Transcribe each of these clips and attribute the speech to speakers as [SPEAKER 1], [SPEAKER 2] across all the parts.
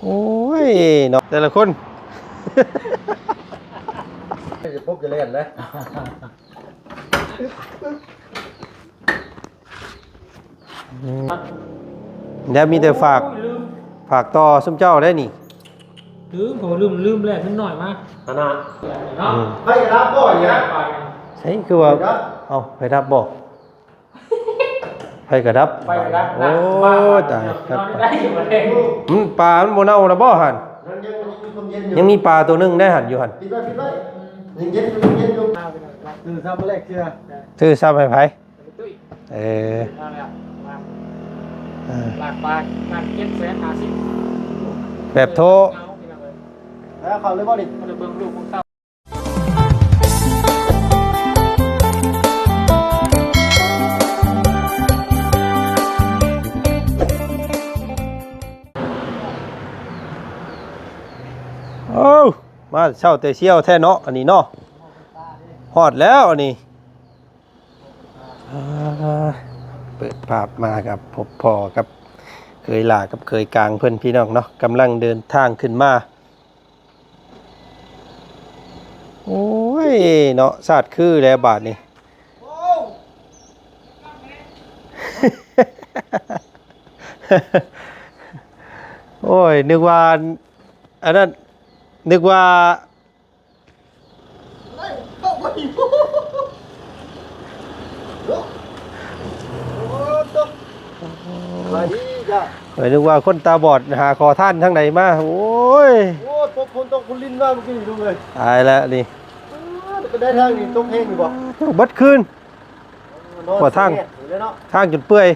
[SPEAKER 1] โอ้ยเนาะแต่ละคน
[SPEAKER 2] จะพบจะเล่นเลย
[SPEAKER 1] เดี๋ยวมีแต่ฝากต่อซุมเจ้าได้นี่
[SPEAKER 3] ผมลืมแรกนิดหน่อยมา
[SPEAKER 2] ขนาด
[SPEAKER 3] เนาะ
[SPEAKER 2] ไปรับบ่อยเนี่ย
[SPEAKER 1] ใช่คือว่าเอาไปรับบอกไปกระดับโอ้ตายครับปลามันโมเน่านะบ่หันยังมีปลาตัวนึงได้หันอยู่หัน
[SPEAKER 2] ยังเย็นอยู่คือทำแรกเชื่อ
[SPEAKER 1] ชื่อซ้ำให้ไผ
[SPEAKER 3] หลักปลา750,000
[SPEAKER 1] แบบโท
[SPEAKER 2] แล้วเขาเลยบ่ดิ
[SPEAKER 3] เบิ่งลูกของเต้า
[SPEAKER 1] โอ้มาเช่าแต่เชี่ยวแท้เนาะอันนี้เนาะฮอดแล้วอันนี้เปิดภาพมากับพบพ่อกับเคยหลากับเคยกลางเพื่อนพี่น้องเนาะกำลังเดินทางขึ้นมาโอ้ยเนาะสาดคือแล้วบาทนี่โอ้ยนึกว่าอันนั้นนึกว่านึกว่าคนตาบอดหาคอท่านทั้งไหนมาโอ้ย
[SPEAKER 2] พบคนต้องคุณลิ้นว่าเมื่อกี้ดูเลย
[SPEAKER 1] ตายแล้วนี่
[SPEAKER 2] ก็ได้ทางนี้ต้องแห้งอยู่บ่
[SPEAKER 1] บัดคืนกว่าทางจนเปื่อย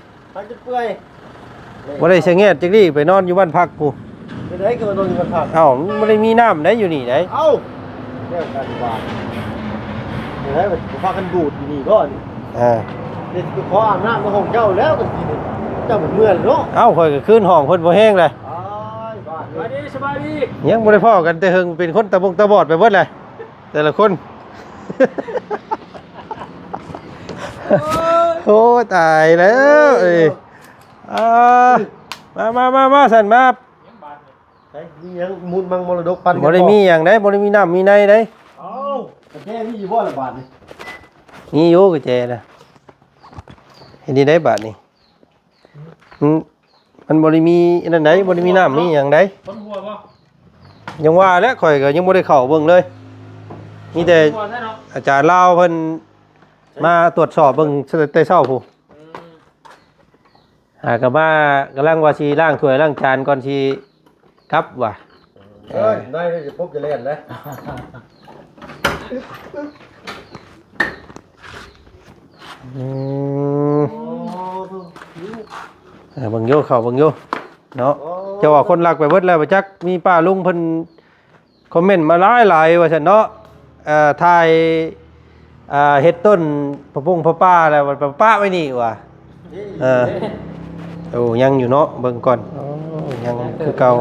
[SPEAKER 1] บ่ได้เสงจังนี้ไปนอนอยู่บ้านพักกู
[SPEAKER 2] ไปได้ก็นอนอยู่บ้านพัก
[SPEAKER 1] เอ้าบ่ได้มีน้ำได้อยู่นี่ได้
[SPEAKER 2] เอ้าเรื่องการว่าเดี๋ยวให้พากันดูดอยู่นี่ก็นี่เดี๋ยวขออาบน้ำในห้องเจ้าแล้วกันทีนึงเจ้าเหมือนเมื่อนเนาะ
[SPEAKER 1] เอ้าข่อยก็คืนห้องเพิ่นบ่แห้งเลย
[SPEAKER 3] สบายดี
[SPEAKER 1] ยังบ่ได้พ้อกันแต่เฮิงเป็นคนตาบอดไปเบิดเลยแต่ละคนโอ้ตายแล้วมาสั่นมา
[SPEAKER 2] มียังมูลมังมรดกปัน
[SPEAKER 1] บ่ได้มีหยังได้บ่ได้มีน้ำมีในได้
[SPEAKER 2] เอ้ากระแจมีอยู่บ่ละบาทนี่
[SPEAKER 1] มีอยู่กระแจน่ะเห็นดีได้บาทนี่มันบ่ได้มีนั่นได้บ่ได้มีน้ำมีหยังได้
[SPEAKER 3] คนหัวบ่
[SPEAKER 1] ยังว่าแล้วข่อยก็ยังบ่ได้เข้าเบิ่งเลยมีแต่อาจารย์ลาวเพิ่นมาตรวจสอบเบิ่งแต่เช้าพู้ก็มากำลังว่าสิล้างถ้วยล้างจานก่อนสิครับว่ะ
[SPEAKER 2] ได้จะพบจะเล่นเลย
[SPEAKER 1] เบิ่งโยเข้าเบิ่งโยเนาะเจ้าว่าคนรักไปเบิดแล้วบ่จักมีป้าลุงเพิ่นคอมเมนต์มาหลายว่าซั่นเนาะถ่ายเฮ็ดต้นพะปุ้งพะป้าแล้วป้าไว้นี่ว่ะโอ้ยังอยู่เนาะเบิ่งก่อนยังคือเก่า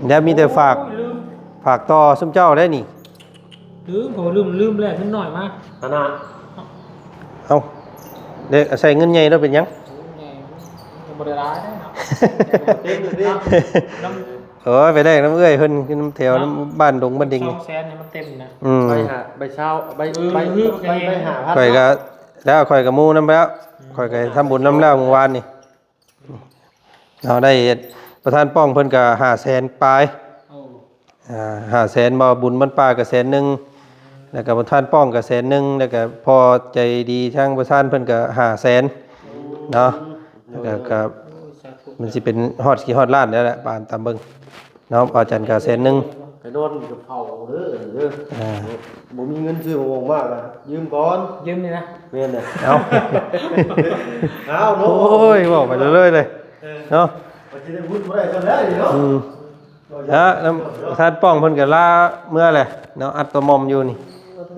[SPEAKER 1] เดี๋ยวมีแต่ฝากต่อซุมเจ้าได้นี่
[SPEAKER 3] ผมลืมแรกนิดหน่อยมา
[SPEAKER 2] ขนาด
[SPEAKER 1] เอาเด็กใส่เงินใหญ่แล้วเป็นยัง
[SPEAKER 3] บ่ได้ร้ายได้เนา
[SPEAKER 1] ะไปได้น้ำเอื้อยเพิ่นน้ำแถวน้ำบ้านดงบ้านดิง
[SPEAKER 3] 200,000นี่มันเต็มนะ
[SPEAKER 2] ใบเช้าใบหา
[SPEAKER 1] ข่อยก็แล้วข่อยก็มูน้ำแล้วข่อยก็ทำบุญน้ำแล้วเมื่อวานนี่เราได้ประธานป้องเพิ่นก็500,000ปลาย500,000บ่บุญมันปลาก็100,000แล้วก็ประธานป้องก็100,000แล้วก็พอใจดีทางประธานเพิ่นก็500,000เนาะแล้วก็มันสิเป็นฮอดล้านแล้วแหละปานตามเบิ่งเนาะอาจารย์ก็100,000
[SPEAKER 2] ไปนอนกับเผาเด้อบ่มีเงินซื้อวงมากอ่ะยืมก่อน
[SPEAKER 3] ยืมนี่นะ
[SPEAKER 2] แม่นน่ะ
[SPEAKER 1] เอา
[SPEAKER 2] เนาะ
[SPEAKER 1] โอ้ยบอกไปเรื่อยๆเลยเนาะ
[SPEAKER 2] ว่าสิได้พูดบ่ได้ซะแล้วนี่เนาะ
[SPEAKER 1] ท่านป้องเพิ่นก็ลาเมื่อแหละเนาะอัดตัวมอมอยู่นี่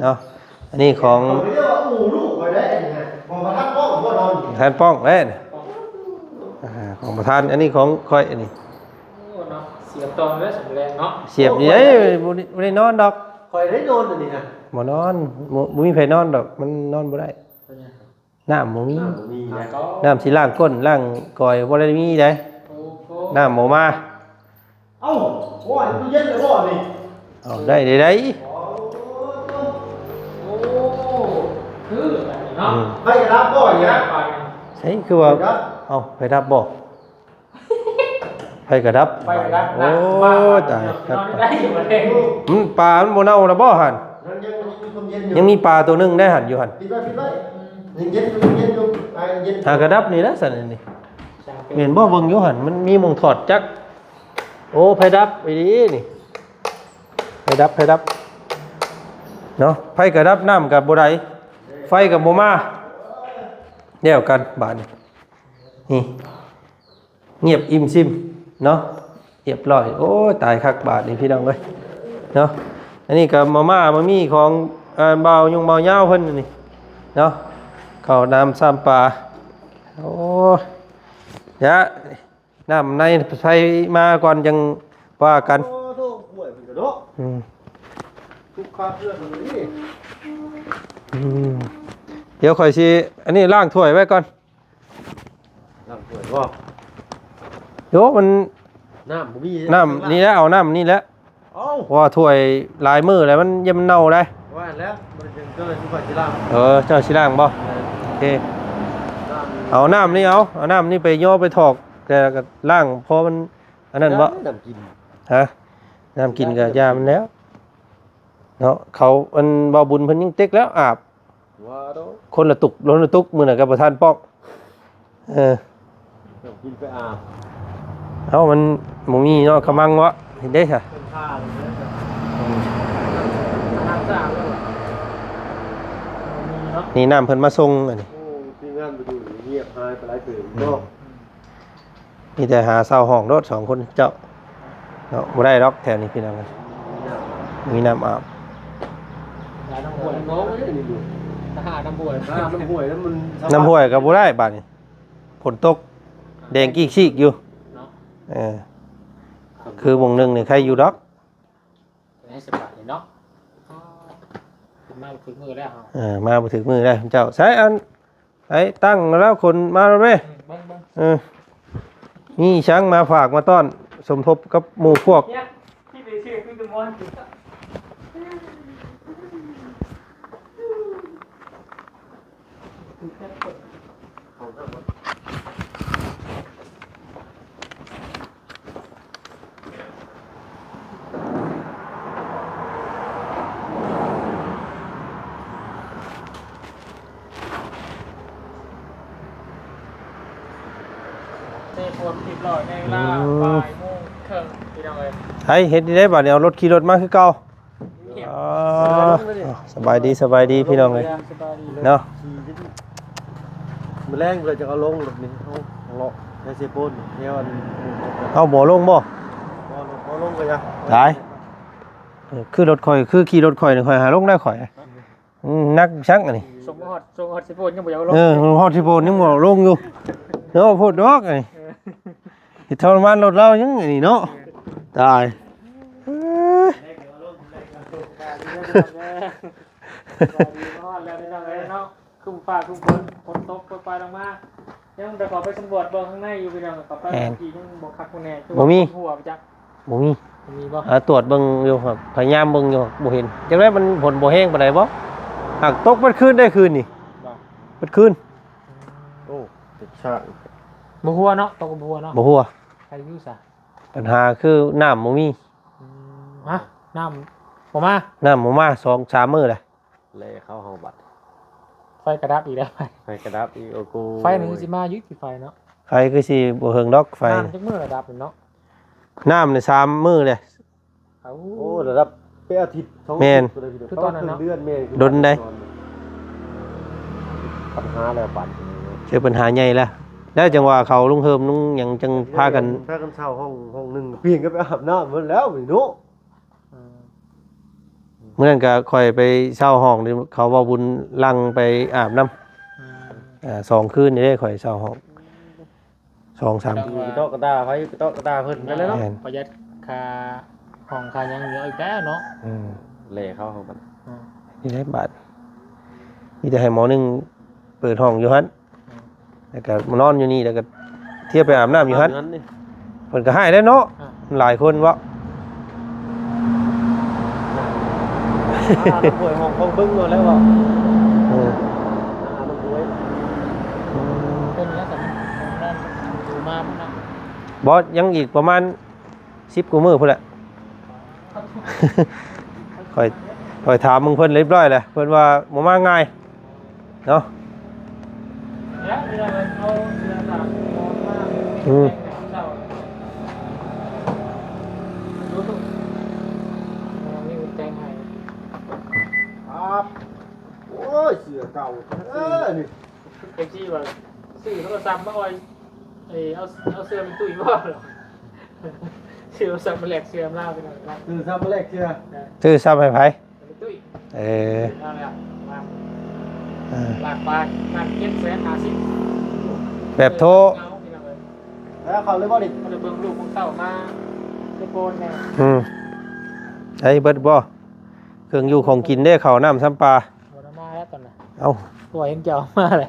[SPEAKER 1] เนาะอันนี้ของท่านป้องแหละของประธานอันนี้ของค่อยอันนี้
[SPEAKER 3] เสียบตอนแล้วสำแรงเนาะ
[SPEAKER 1] เสียบนี่บ่ได้นอนดอก
[SPEAKER 2] ค่อยได้นอนอันนี้นะ
[SPEAKER 1] บ่นอนบ่มีไผนอนดอกมันนอนบ่ได้น้ำบ่มีน้ำสิล้างก้นล้างกอยบ่ได้มีได้น้ำบ่มา
[SPEAKER 2] เอ้าโอ้ยตู้เย็นเลยบ่นี่
[SPEAKER 1] เอาได้ได้
[SPEAKER 3] โอ้คือแบบนี้เนาะ
[SPEAKER 2] ไปกระดับบ่อยนะ
[SPEAKER 3] ไป
[SPEAKER 1] ใช่คือว่าเอาไปดับบ่ไปกระดับ
[SPEAKER 3] ไปแล้ว
[SPEAKER 1] โอ้ตายครับ
[SPEAKER 3] นอนได้อยู่ประเทศ
[SPEAKER 1] ปลามันบ่เน่าแล้วบ่หัน
[SPEAKER 2] นั่นยังมีความเย็นอยู่
[SPEAKER 1] ยังมีปลาตัวหนึงได้หันอยู่หัน
[SPEAKER 2] ปิดไว้ยังเย็นอยู่ไอ้เย็น
[SPEAKER 1] หากระดับนี่นะสันนี่เห็นบ่เบิ่งอยู่หันมันมีหม่องถอดจักโอ้ไผดับไปดีนี่ไผดับเนาะไผกระดับน้ำกับบ่ได้ไฟกับบ่มาเดียวกันบาดนี้นี่เงียบอิ่มซิมเนาะเรียบร้อยโอ้ตายคักบาดนี่พี่น้องเอ้ยเนาะอันนี้ก็มามีของเบายุงเบายาวเพิ่นนี่เนาะข้าวน้ำซ้ำปลาโอ้ยะน้ำในใส่มาก่อนยังว่ากัน
[SPEAKER 2] โอ้โหป่วยเป็นกระโดด
[SPEAKER 1] อืม
[SPEAKER 2] ทุกข้าเพื่อนเลยนี่
[SPEAKER 1] อืมเดี๋ยวค่อยสิอันนี้ล้างถ้วยไว้ก่อน
[SPEAKER 2] น้ำป่วยบ่
[SPEAKER 1] โยมัน
[SPEAKER 2] น้ำบ่มี
[SPEAKER 1] น้ำนี่แหล้วเอาน้ำนี่แหล้ว
[SPEAKER 2] เอ้า
[SPEAKER 1] ว่าถ้วยลายมืออะไรมันยังมันเน่าได้
[SPEAKER 2] ว่าแล้วมันจึงก็เลยทุกคนจะล่าง
[SPEAKER 1] เจ้าสิล้างบ่โอเคเอาน้ำนี่เอาน้ำนี่ไปย่อไปถอกแต่ก็ล้างเพราะมันอันนั้นบ่
[SPEAKER 2] น้ำกิน
[SPEAKER 1] ฮะน้ำกินกับยามันแล้วเนาะเขาอันเบาบุญเพิ่นยังเต็กแล้วอาบ
[SPEAKER 2] ว่าโด
[SPEAKER 1] คนละตุกล้นละตุกมื้อน่ะกับประธานป้อง
[SPEAKER 2] น้ำกินไปอาบ
[SPEAKER 1] เอามันหมูมีเนาะขมังวะเห็นได้ค่ะ
[SPEAKER 2] เป็นผ้าเลยนะ
[SPEAKER 3] น้ำสะอาดแล้วมีเนาะ
[SPEAKER 1] นี่น้ำเพิ่นมาส่งอันนี้
[SPEAKER 2] โอ้ทีมงานไปดูเงียบหายไปหลายคืนเนาะ
[SPEAKER 1] มีแต่หาเศร้าห้องรถ2คนเจ้าเนาะบ่ได้ดอกแถวนี้พี่น้องกันมีน้ำอาบ
[SPEAKER 3] หลายน้ำ
[SPEAKER 2] ป่
[SPEAKER 3] ห่
[SPEAKER 2] ว
[SPEAKER 3] วย ย
[SPEAKER 2] น้องไม่ได้นี่ดู
[SPEAKER 3] ทหารน้ำห่วย
[SPEAKER 2] น้ำป่วยแล้วมัน
[SPEAKER 1] น้ำห้วยก็บ่ได้บาดนี้ฝนตกแดงกี้ชีกอยู่
[SPEAKER 3] เนาะ
[SPEAKER 1] คือวงหนึงนี่ใครอยู่ดอก
[SPEAKER 3] ให้สบายเนาะถึงมาถึงมือแล้วครับ
[SPEAKER 1] มาบ่ถึงมือได้เจ้าใช้อันไอ้ตั้งแล้วคนมาแล้วเว้ย
[SPEAKER 3] เบิ้ง
[SPEAKER 1] นี่ช้างมาฝากมาต้อนสมทบกับหมู่พวก
[SPEAKER 3] เนี่ยที่ได้ชื่อคือจำนวนเซ่ปวดติดหลอดในเวลาบ่ายโมงครึ่งพี่น้องเอ้ย
[SPEAKER 1] ไอ้เฮ็ดได้บาดนี้เอารถขี่รถมาคือเก่าสบายดีพี่น้องเลย
[SPEAKER 3] สบายดีเลย
[SPEAKER 1] เนาะ
[SPEAKER 2] มันแรงเลยจะเอาลงรถนี่เขาเลาะใช้เซโปนเที่ยวอัน
[SPEAKER 1] เอาบ่ลงบ่
[SPEAKER 2] พอลงก็ยัง
[SPEAKER 1] ได้คือรถข่อยคือขี่รถข่อยนี่ข่อยหาลงได้ข่อยนักชักอันนี้
[SPEAKER 3] ส่งฮอดสิโพนยังบ่อยากลง
[SPEAKER 1] ฮอดที่โพนยังบ่ลงอยู่เนาะพูดดอกไอ้ที่ทรมานรถเรายังอันนี้เนาะตาย
[SPEAKER 3] แล้วนี่น้องเอ้ยเนาะคุ้มฟ้าคุ้มฝนตกปล่อยๆลงมายังแต่ขอไปสำรวจเบิ่งข้างในอยู่พี่น้องขอไปทียังบ่คักบ่แน่หัวไปจัก
[SPEAKER 1] บ่มี
[SPEAKER 3] มีบ่
[SPEAKER 1] ตรวจเบิ่งอยู่ครับพยายามเบิ่งอยู่บ่เห็นจังได๋มันผลบ่แห้งปานใดบ่หากตกมันคืนได้คืนนี่
[SPEAKER 3] บ่
[SPEAKER 1] มันคืน
[SPEAKER 2] โอ้ติดชา
[SPEAKER 3] บ่หัวเนาะตกบ่หัวเนาะ
[SPEAKER 1] บ่ฮู้ว่า
[SPEAKER 3] ใครอยู่ซะ
[SPEAKER 1] ปัญหาคือน้ำบ่มี
[SPEAKER 3] ฮะน้ำบ่มา
[SPEAKER 1] น้ำบ่มา2-3มื้อแหละ
[SPEAKER 2] เล่เข้าห้องบัตร
[SPEAKER 3] ไฟกระดับอีกแล้วไฟ
[SPEAKER 2] ไฟกระดับอีโอกู
[SPEAKER 3] ไฟนี่สิมายึดที่ไฟเนาะ
[SPEAKER 1] ไฟคือสิบ่เฮิงดอกไฟ
[SPEAKER 3] น้ำจักมื้อระดับเนาะ
[SPEAKER 1] น้ำนี่3มื้อเลย
[SPEAKER 3] เอา
[SPEAKER 2] โอ้ระดับเป็นอาทิตย์2
[SPEAKER 1] แม่น
[SPEAKER 3] คือตอนนั้นเนาะ
[SPEAKER 2] เดือนแม่น
[SPEAKER 1] ดนได้
[SPEAKER 2] ปัญหาแล้วปั่น
[SPEAKER 1] เจอปัญหาใหญ่แล้วแล้วจังว่าเขาลุงเฮิมลุงหยังจังพากัน
[SPEAKER 2] เช่าห้องหนึงเพียงก็ไปอาบน้ำมันแล้วนี่เนาะ
[SPEAKER 1] เมื่อนั้นก็ค่อยไปเช่าห้องนี่เขาว่าบุญลังไปอาบน้ำ2คืนนี่ได้ค่อยเช่าห้อง2-3คืน
[SPEAKER 2] ไปเตาะกระดาไฟไปเตาะกระดาเพิ่นนั่นแหละเนาะ
[SPEAKER 1] แม่น
[SPEAKER 3] ประหยัดค่าห้องค่ายังเหลืออีกแล้วเนาะ
[SPEAKER 2] เล่เข้าห้องบัตร
[SPEAKER 1] นี่ได้บาทมีแต่ให้หมอหนึงเปิดห้องอยู่หั่นแล้วก็มานอนอยู่นี่แล้วก็เที่ยวไปอาบน้ำอยู่หั่น
[SPEAKER 2] นี่
[SPEAKER 1] เพิ่นก็ให้ได้เนาะ
[SPEAKER 3] อ
[SPEAKER 1] หลายคนวะ
[SPEAKER 2] ป่วยห้องบึ้งหมดแล้วบ่
[SPEAKER 1] เออ
[SPEAKER 2] มันป่วย
[SPEAKER 3] เป็นแล้วแต่มันนั่นอยู่มาพุ่นน่ะ
[SPEAKER 1] บอสยังอีกประมาณ10 กว่ามื้อพุ่นแหละ ค่อยถามมึงเพิ่นเรียบร้อยแล้วเพิ่นว่าบ่มาง่ายเนาะ
[SPEAKER 3] แล้วเวลาเอาเรือสามมองมา
[SPEAKER 1] อืม
[SPEAKER 3] รู้สึกมีแจ้งให้
[SPEAKER 2] ครับโอ้ยเสือเก่านี่
[SPEAKER 3] เอ็กซี่ว่าซื้อโทรศัพท์มาอ่อยเอาเสื้อเป็นตุ้ยว่าหรอซื้อโทรศัพท์มาแลกเสื้อมาไปหน่อยนะ
[SPEAKER 2] คือทำมาแรกเสือ
[SPEAKER 1] ชื่อซ้ำให้ไผ
[SPEAKER 3] เป็นตุ้ย
[SPEAKER 1] เออ
[SPEAKER 3] นั่นแหละมา
[SPEAKER 1] เออ
[SPEAKER 3] หลักปากหลัก750
[SPEAKER 1] แบบโทร
[SPEAKER 2] แล้วเขาเลยบ่ดิ
[SPEAKER 3] มันจะเบิ่งลูกของเต่ามาในโปนแน่
[SPEAKER 1] ไอ้เบิดบ่เครื่องอยู่ของกินได้ข้าวน้ำซ้ำปลา
[SPEAKER 3] หัวมาแล้วตอนน่ะ
[SPEAKER 1] เอ้า
[SPEAKER 3] ตัวยังเจ้ามาเลย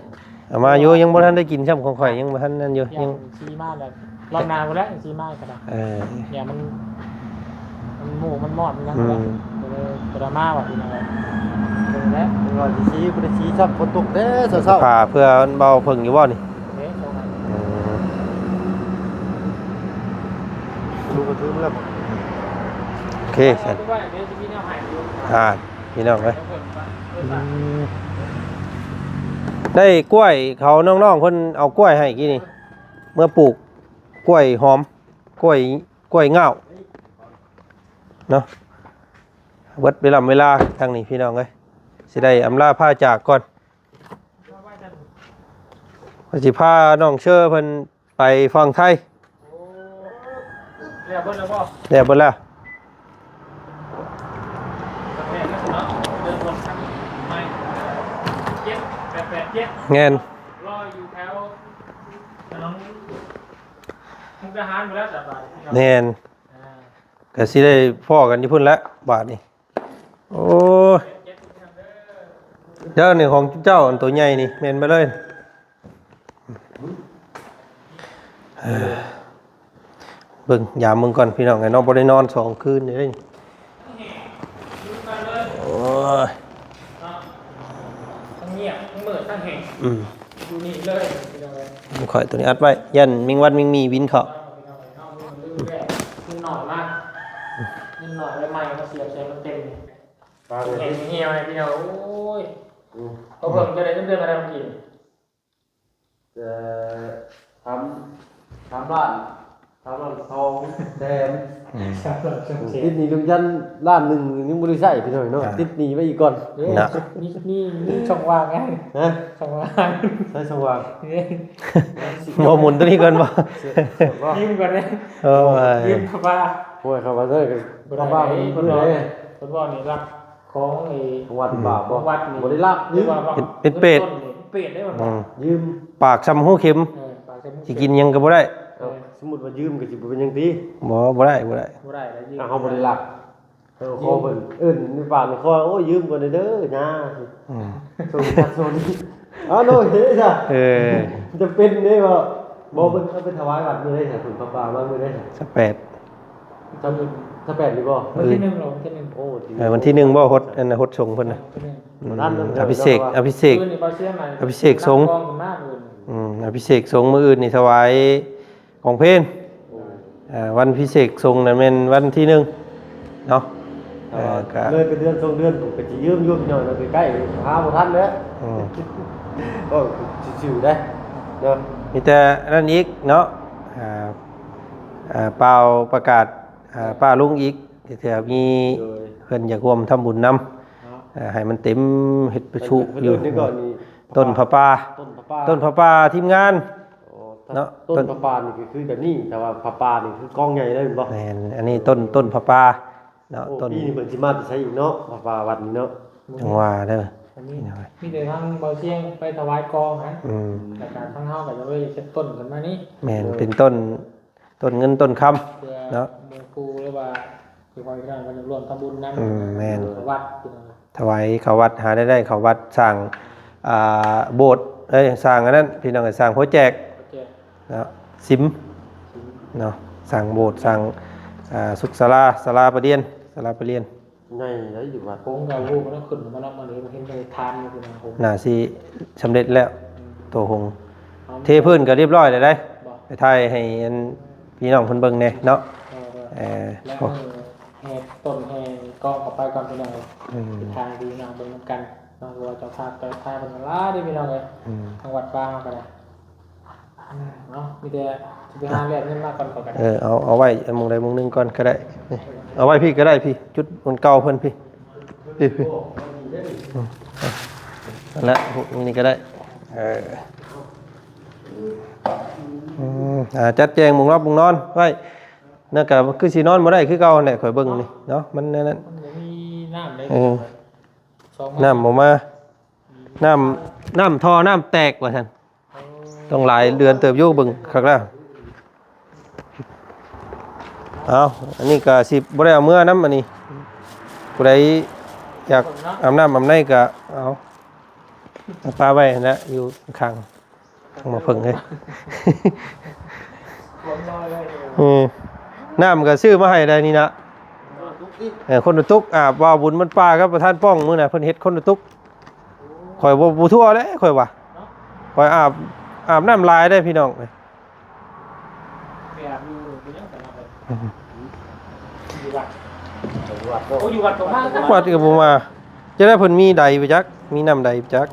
[SPEAKER 1] เอามาอยู่ยังบ่ทันได้กินซ้ำของข่อยยังบ่ทันนั่นอยู่
[SPEAKER 3] ยั
[SPEAKER 1] ยัง ง
[SPEAKER 3] ซีมาเลยรอบนานไปแล้วซีมาก็ได้
[SPEAKER 1] เออ
[SPEAKER 3] เนี่ยมันหมูมันมอดมันยัง
[SPEAKER 1] อื
[SPEAKER 3] ไง
[SPEAKER 1] ม
[SPEAKER 3] เลยดราม่าว่ะทีนี้เลยดูแล้ว
[SPEAKER 2] ก่อนสิชี้บ่ได้ชี้ซับฝนตกเด้อเช้า
[SPEAKER 1] ผ่าเพื่อมันเบาเพิ่งอยู่บ่นี่
[SPEAKER 3] เอ๊ะตรงนั้น
[SPEAKER 1] อืม
[SPEAKER 2] ๆลูกก็ถือมาแล้ว
[SPEAKER 1] โอเคฉัน
[SPEAKER 3] ว่าเดี๋ยวจะมีแนวหายอยู่
[SPEAKER 1] พี่น้องเอ้ย
[SPEAKER 3] เดี๋ยวเปิดมา
[SPEAKER 1] ได้กล้วยเขาน้องๆเพิ่นเอากล้วยให้กี่นี่เมื่อปลูกกล้วยหอมกล้วยง่าวเนาะเบิดเวลาทางนี้พี่น้องเอ้ยสิได้อำลาพาจากก่อนว่าสิพาน้องเชื่อเพิ่นไปฟังไทย
[SPEAKER 3] เรียบร้อยแล้วก็
[SPEAKER 1] เรียบร้อยแล้ว
[SPEAKER 3] แม่ก็เนาะเดินบนชั้นไม่เจ็ด887
[SPEAKER 1] แงน
[SPEAKER 3] รออยู่แถวน้องมุกดาหารไปแล้วสบาย
[SPEAKER 1] แนนก็สิได้พ่อกันที่พุ่นแล้วบาทนี่โอ้ยเจ้านี่ของเจ้าอันตัวใหญ่นี่แม่นไปเลยเบิ่งยามมึงก่อนพี่น้องไงน้องบ่ได้นอน2 คืนนี่เด้นี่โอ้ย
[SPEAKER 3] ทั้งเงียบทั้งมืดทั้งแห่ง ดูนี่เลยพี่น้องเลย
[SPEAKER 1] ข่อยตัวนี้อัดไว้ยันมิงวัดมิงมีวินเขา
[SPEAKER 3] พี่น้องเลยนอกมันลื่นแรกขึ้นหน่อยมากขึ้นหน่อยแล้วไม้มาเสียบใช้มันเต็ม
[SPEAKER 2] ปลาเลย
[SPEAKER 3] เห็นเหี่ยวเลยพี่น้องโอ้ยเขาเพิ่มจะได้เดือนอะไรมากิน
[SPEAKER 2] จะทำร้านทองแดง
[SPEAKER 3] ครับเราเชิงเช
[SPEAKER 2] ติดหนี้ลุงยันล้านหนึงยังบ่ได้ใช้พี่น้อยเนาะติดหนี้ไว้อีกก่อน
[SPEAKER 3] นี่ช่องว่างไง
[SPEAKER 2] นะ
[SPEAKER 3] ช่องว่าง
[SPEAKER 2] ใช้สว่าง
[SPEAKER 3] นี่
[SPEAKER 1] บ่หมุนตัวนี้ก่อนบ่
[SPEAKER 3] ยืมก่อนเลย
[SPEAKER 1] โอ้ย
[SPEAKER 3] ยืมป้า
[SPEAKER 2] โอ้ยครับว่าเด้อครับว่าเพิ่นเลย
[SPEAKER 3] ฟุตบอลนี่รับของไอ้
[SPEAKER 2] ของวัดบ่าบ่
[SPEAKER 3] วัดนี่
[SPEAKER 2] บ่ได้รับยืม
[SPEAKER 1] เป็นเป็ด
[SPEAKER 3] เป็ดได้หมด
[SPEAKER 2] ยืม
[SPEAKER 1] ปากซ้ำหูเข็ม
[SPEAKER 3] ปากจะมุก
[SPEAKER 1] สิกินหยังก็บ่ได้
[SPEAKER 2] สมมุติว่ายืมก็สิบ่เป็นหยังติ
[SPEAKER 1] บ่ได้
[SPEAKER 3] บ่ได้แล้วยืม
[SPEAKER 2] เฮาบ่ได้รับขอเพิ่นเอิ้นในบ้านขอโอ้ยยืมก่อนเด้อนะ
[SPEAKER 1] อืม
[SPEAKER 2] ส่งทักส่งนี้อ้าวโน้เฮ้ยจ้ะ
[SPEAKER 1] เออ
[SPEAKER 2] จะเป็นได้บ่บ่เพิ่นเอาไปถวายวัดมื้อได้จ้ะคุณป้ามามื้อได้จ้ะ
[SPEAKER 1] สแปด
[SPEAKER 2] จำถ้าแปดนี่บ่
[SPEAKER 3] วันที่หนึ่งหรอวันที่หนึ่ง
[SPEAKER 2] โอ้ที
[SPEAKER 1] วันที่1บ่ฮดอันน่ะฮดสงเพิ่นน่ะ อภิเษกอภิเษก
[SPEAKER 3] คืนนี่เบาเสียใหม่
[SPEAKER 1] อภิเษกสงฆ์
[SPEAKER 3] กองกันมากเลย
[SPEAKER 1] อภิเษกสงฆ์มื้ออื่นนี่ถวายของเพลวันพิเศษสงฆ์นั่นแม่นวันที่1เนาะก็
[SPEAKER 2] เลยเป็นเดือน2เดือนผมก็สิยืมอยู่หน่อยแล้วใกล้ๆหาบ่ทันแล้ว
[SPEAKER 1] อืม
[SPEAKER 2] ก็ชิวๆได้เนาะ
[SPEAKER 1] มีแต่นั่นอีกเนาะเปล่าประกาศป้าลุงอีกเถื่อมี
[SPEAKER 2] โดย
[SPEAKER 1] เพิ่นอยากร่วมทำบุญนำให้มันเต็มเฮ็ดประชุอยู่
[SPEAKER 2] นี่ก่อนนี่
[SPEAKER 1] ต้นพระป่า
[SPEAKER 2] ต้นพระป่า
[SPEAKER 1] ต้นพระป่าทีมงาน เนาะ
[SPEAKER 2] ต้นพระป่านี่คือแบบนี้แต่ว่าพระป่านี่คือกองใหญ่เลยบ่
[SPEAKER 1] แม่นอันนี้ต้นพระป่าเนาะ
[SPEAKER 2] โอ้
[SPEAKER 1] ต้น
[SPEAKER 2] ปีนี้เพิ่นสิมาใช้อีกเนาะพระป่าวัดนี้เนาะ
[SPEAKER 1] จังหว่าเด้อ
[SPEAKER 3] อันนี้มีแต่ทางเบาเสียงไปถวายกองนะ
[SPEAKER 1] อืม
[SPEAKER 3] แต่การทั้งเฮาก็จะเลยเช็ดต้นกันมานี่
[SPEAKER 1] แม่นเป็นต้นเงินต้นคำ
[SPEAKER 3] เพื่อ
[SPEAKER 1] เนาะ
[SPEAKER 3] หมู่ครูหรือว่าคือความที่เราจะรวมทำบุญนำ
[SPEAKER 1] แม่น
[SPEAKER 3] วัดพี่น้อง
[SPEAKER 1] ถวายเขาวัดหาได้เขาวัดสร้างโบสถ์สร้างอันนั้นพี่น้องก็สร้างโปรเจกต์
[SPEAKER 3] เจ็ด
[SPEAKER 1] เนาะซิมเนาะสร้างโบสถ์สร้าง สุขศาลาประเดียนศาลาประเดียน
[SPEAKER 2] ไงแล้วอยู่วัด
[SPEAKER 3] โค้งเราลูกมันต้องขึ้นมาแล้วมาเลยมาเห็นเลยทานอยู่นะผม
[SPEAKER 1] น่าสิสำเร็จแล้วตัวหงเทพื้นก็เรียบร้อยแล้วได้ไปถ่ายให้อันพี่น้องเพิ่นเบิ่งแน่เนาะ
[SPEAKER 3] แล้วแห่ต้นแห่กองออกไปก่อนพี่น้องเลยทางดีน้องเบิ่งกันน้องว่าจะพาไปทายเป็นล้าได้พี่น้องเลยจังหวัดบ้างกันเลยเนาะมีแต่จะไปหาเรียนเงินมากก่อนกัน
[SPEAKER 1] เอาไว้อันมงใดมงหนึงก่อนก็ได้เอาไว้พี่ก็ได้พี่จุดมันเก่าเพิ่นพี่นั่นแหละพวกนี้ก็ได้จัดแจงมุงรับมุงนอนไว้นั่นก็คือสินอนบ่ได้คือเก่าแหละข่อยเบิ่งนี่เนาะมันนั่น
[SPEAKER 3] มีน้ำเลย
[SPEAKER 1] น้ำบ่มาน้ำท่อน้ำแตกว่าซั่นต้องหลายเดือนเติบอยู่เบิ่งคักแล้วเอาอันนี้ก็สิบ่ได้เอาเมื่อน้ำอันนี้ผู้ใดอยากอาบน้ำอาบในก็เอาปลาไว้นะอยู่ข้างมาเพิ่งเลยน้ำก็ซื้อมาให้ได้นี่นะคนตุกอาบว่าบุญมันปลาครับประธานป้องมื้อน่ะเพิ่นเฮ็ดคนตุกข่อยบ่ทั่วแล้วข่อยว่าข่อยอาบน้ำลายได้พี่น้องเลย
[SPEAKER 3] อยู่วัดตรงนั้น
[SPEAKER 1] วัดกับผมมาจะได้เพิ่นมีใดไปจักมีน้ำใดไปจัก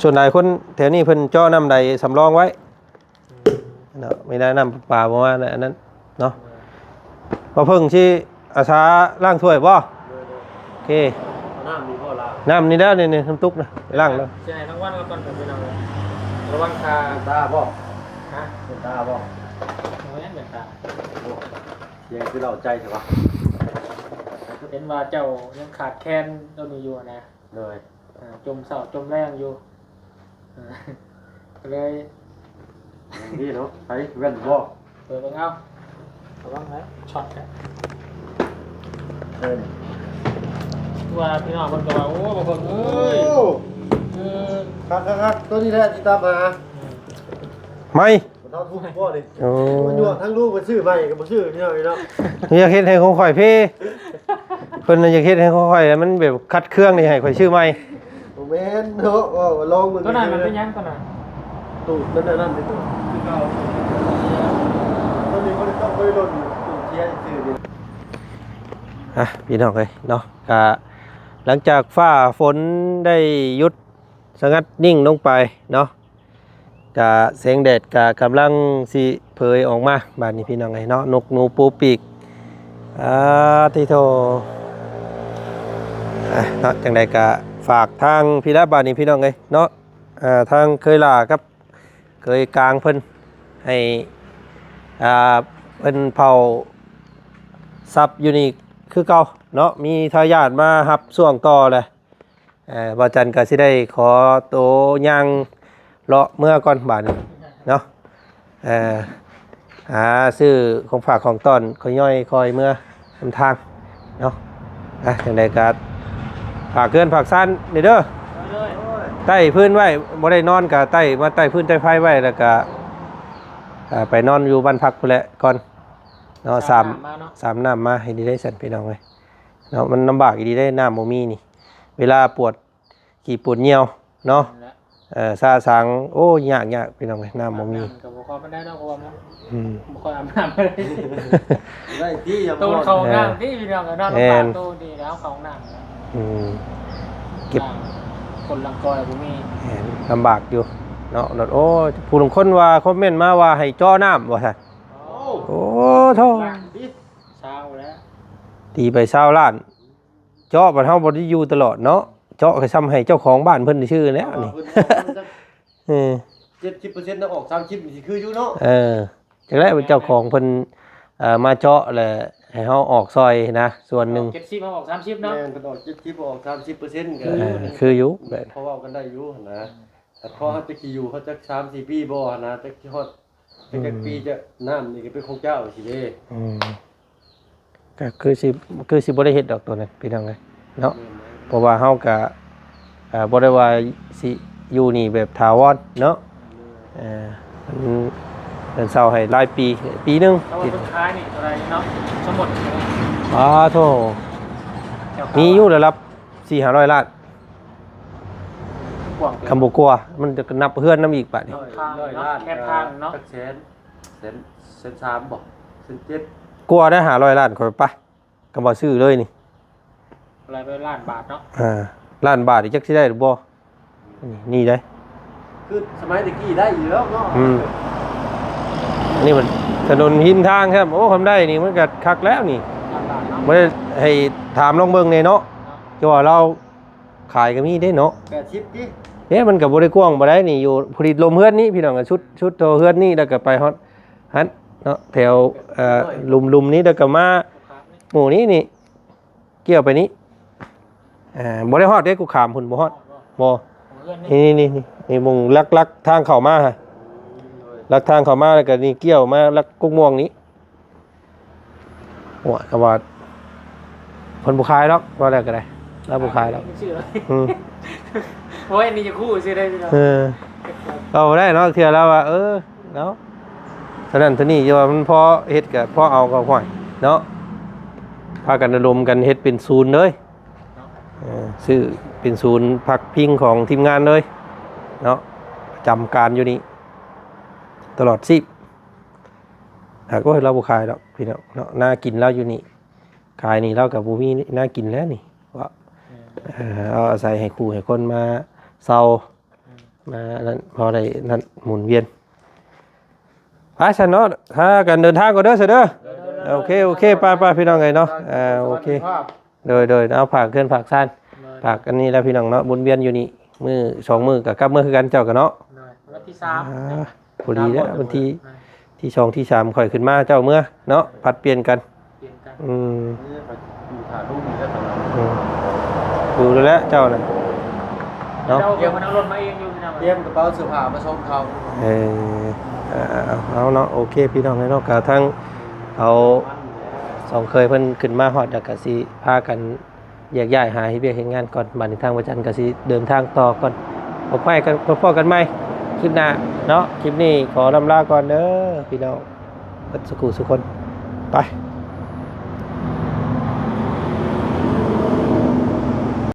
[SPEAKER 1] ส่วนหลายคนแถวนี้เพิ่นเจาะน้ำใดสำรองไว้เนาะไม่ได้น้ำป่าประมาณนั้นเนาะมาเพิ่งที่อาสาล้างถ้วยบ่โอเค
[SPEAKER 2] น้ำนี่พ่อละ
[SPEAKER 1] น้ำนี่ได้นี่ทำตุ๊กนะล้างแล้ว
[SPEAKER 3] ใช่ทั้งวันแล้วก่อนผมไปนอนระวังตา
[SPEAKER 2] ตาบ่
[SPEAKER 3] ฮะ
[SPEAKER 2] ตาบ่
[SPEAKER 3] ไม่เห็นตา
[SPEAKER 2] ยังคือเราใจใช่ปะ
[SPEAKER 3] เห็นว่าเจ้ายังขาดแคลนตัวนี้อยู่นะ
[SPEAKER 2] เลย
[SPEAKER 3] จมเสาจมแรงอยู่เลย
[SPEAKER 2] นี่เนาะไปเว้นบ่
[SPEAKER 3] เปิดเอาระวังนะช็อตนะว่าพี่น้องคนก็ว่าโอ้บางคนเอ้ย
[SPEAKER 2] ครับตัวนี้แหละที่ตามมา
[SPEAKER 1] ไม่
[SPEAKER 2] เท่าทุกพ่อดิมันอยู่ทั้งลูกมันชื่อใหม่กับมันชื่อนี่เนาะ
[SPEAKER 1] อยากเฮ็ดให้ของข่อยพี่เพิ่นอยากเฮ็ดให้ของข่อยมันแบบคัดเครื่องนี่ให้ข่อยชื่อใหม่
[SPEAKER 2] โอ้แม่นเนาะลองมึง
[SPEAKER 3] ตัวนั้นมันเป็นยังตัวนั้น
[SPEAKER 2] ตูดนั่นเป็นตัวคือเก่าตัวนี้มันต้องไปโดนตูดเชียร์ชื่อดิ
[SPEAKER 1] พี่น้องเอ้ยเนาะก็หลังจากฟ้าฝนได้หยุดสงัดนิ่งลงไปเนาะกะแสงแดดกะกำลังสิเผยออกมาบ้านนี้พี่น้องไงเนาะนกหนูปูปีกที่โทเนาะจังใดกะฝากทางพี่ละบ้านนี้พี่น้องไงเนาะทางเคยลาครับเคยกลางเพิ่นให้เพิ่นเผาซับอยู่นี่คือเก่าเนาะมีทายาทมาหับส่วงต่อเลยบ่จันก็สิได้ขอโตย่างเลาะเมื่อก่อนบาดนี้เนาะหาซื้อของฝากของต้อนค่อยย่อยคอยเมื่อนำทางเนาะจังได๋ก็ฝากเกินฝากซ่านนี่เด้อใต้พื้นไว้บ่ได้นอนก็ใต้มาใต้พื้นใต้ไฟไว้แล้วก็ไปนอนอยู่บ้านพักพุ่นแหละก่อนเนาะ3น้ำมาให้ดีได้สั่นพี่น้องเอ้ยเนาะมันลำบากอีดีได้น้ำบ่มีนี่เวลาปวดขี้ปวดเหี่ยวเนาะซาสังโอ้ยากพี่น้องน้ำบ่มี
[SPEAKER 3] ก็บ่ค่อยได้ดอกเพราะว่าบ่ค่อยอาบน้ำเลย
[SPEAKER 2] ได้ที่อย่า
[SPEAKER 3] ตูนเข้าน้ำที่พี่น้องก็นอนบ้านตูนดีแล้วเข้าน้ำ
[SPEAKER 1] เก็บ
[SPEAKER 3] คนลังกอยบ่มี
[SPEAKER 1] ลำบากอยู่เนาะโอ้ผู้ลางคนว่าคอมเมนต์มาว่าให้จ่อน้ำว่าซั่นโอ้โธ่
[SPEAKER 3] เช้าแล้ว
[SPEAKER 1] ตีไป20ล้านจ่อบัดเฮาบ่ได้อยู่ตลอดเนาะเจาะก็ซ้ำให้เจ้าของบ้านเพิ่นชื่อแล้วนี่
[SPEAKER 2] 70%น่ะออก30สิคืออยู่เนาะ
[SPEAKER 1] จังได๋เจ้าของเพิ่นมาเจาะแหละให้เฮาออกซอยนะส่วนหนึ่ง
[SPEAKER 3] 70เฮาออก30เนาะ
[SPEAKER 2] แม่นเพิ่นออก70ออก30%ก็
[SPEAKER 1] คืออยู่
[SPEAKER 2] เพราะว่ากันได้อยู่นะแต่พอเฮาจะกี่อยู่เขาจัก 3-4 ปีบ่นะจักสิฮอดจักปีจะน้ำนี่ก็เป็นของเจ้าสิเด้
[SPEAKER 1] ก็คือสิบ่ได้เฮ็ดดอกตัวนั้นพี่น้องเอ้ยเนาะเพราะว่าเฮาก็บ่ได้ว่าสิอยู่นี่แบบถาวรเนาะ เดือนเสาร์ให้รายปีปีหนึง
[SPEAKER 3] แล้ว
[SPEAKER 1] ติด
[SPEAKER 3] สุดท้ายนี่อะไรเนาะสมมุติ
[SPEAKER 1] อ๋อโธ่มีอยู่ระดับ400-500 ล้าน
[SPEAKER 3] กว้าง
[SPEAKER 1] คำบ่กลัวมันจะนับเฮือนน้ำอีกป่ะนี่
[SPEAKER 3] ทางเนาะแคบทางเนาะ
[SPEAKER 2] เซนสามบอกเซนเจ็ด
[SPEAKER 1] กลัวได้500 ล้านค่อยไปก็บ่ซื้อเลยนี่
[SPEAKER 3] อะไรไปล้านบาทเนาะ
[SPEAKER 1] ล้านบาทอีกจักสิได้หรือบ่นี่ได้
[SPEAKER 2] คือสมัยตะกี้ได้อยู่แล้วเนาะ
[SPEAKER 1] อันนี้มันถนนหินทางครับโอ้ทำได้นี่มันก็คักแล้วนี่
[SPEAKER 3] ล้านบาทเนาะ
[SPEAKER 1] บ่ได้ให้ถามลองเบิ่งแน่เนาะจะว่าเราขายก็มีได้เนาะ
[SPEAKER 2] 80ดิ
[SPEAKER 1] เนี่ยมันก็บ่ได้กว้างบ่ได้นี่อยู่ผลิตลมเฮือนนี่พี่น้องก็ชุดโตเฮือนนี่แล้วก็ไปฮอดฮัดเนาะแถวลุมนี้แล้วก็มาหมู่นี้นี่เกี่ยวไปนี้บ่ได้ฮอดเด้กูขามพุ่นบ่ฮอดบ่
[SPEAKER 3] เพื่อนนี่
[SPEAKER 1] นี่มุงลักทางเข้ามาฮะลักทางเข้ามาแล้วก็นี่เกี่ยวมาลักกุ๊กม่วงนี้โอ้ก็ว่าเพิ่นบ่ขายหรอกว่าแล้วก็ได้แล้วบ่ขายหรอก
[SPEAKER 3] ชื่ออะไร
[SPEAKER 1] อืม
[SPEAKER 3] โอ้ยนี่จะคู่ชื่อได้พี่น้อง
[SPEAKER 1] เอาได้เนาะเทื่อแล้วว่าเนาะเท่านั้นเท่านี้จะว่ามันพอเฮ็ดก็พอเอาก็ห่วยเนาะพากันระดมกันเฮ็ดเป็นศูนย์เลยซื้อเป็นศูนย์พักพิงของทีมงานเลยเนาะประจำการอยู่นี่ตลอด10หากว่าเราบ่ขายดอกพี่น้องเนาะน่ากินแล้วอยู่นี่ขายนี่เรากับบ่มีน่ากินแล้วนี่ว่าเอาอาศัยให้ครูให้คนมาเซามานั่นพอได้นั่นหมุนเวียนไปซะเนาะถ้ากันเดินทางก็เด้อซะเด้อโอเคไปพี่น้องไงเนาะโอเคโดยเอาผักเคลื่อนผักซ่านผักอันนี้แล้วพี่น้องเนาะบุญเวียนอยู่นี่มือ2 มือกับกลับมือคือกันเจ้ากันเนาะ
[SPEAKER 3] วันที่3
[SPEAKER 1] พอดีแล้ววันที่2ที่3ค่อยขึ้นมาเจ้าเมื่อเนาะผัดเปลี่ยนกัน
[SPEAKER 3] เปลี่ยนกัน
[SPEAKER 2] อยู่ถ่ายรูปนี่แล้วตอนนั้น
[SPEAKER 1] ดูแล้วเจ้านั่นเนาะ
[SPEAKER 3] เดี๋ยวมันเอารถมาเองอยู่พี่น้อง
[SPEAKER 2] เตรียมกระเป๋าเสื้อผ้ามาส่งเขา
[SPEAKER 1] เอาเนาะโอเคพี่น้องเนาะกะทั้งเอา2เคยเพิ่นขึ้นมาฮอดแล้วก็สิพากันแยกย้ายหาเฮ็ดเวียกเฮ็ดงานก่อนบัดนี้ทางวัดจันทร์ก็สิเดินทางต่อก่อนออกไปกันพบกันใหม่คลิปหน้าเนาะคลิปนี้ขอลำลาก่อนเด้อพี่น้องทุกคนไป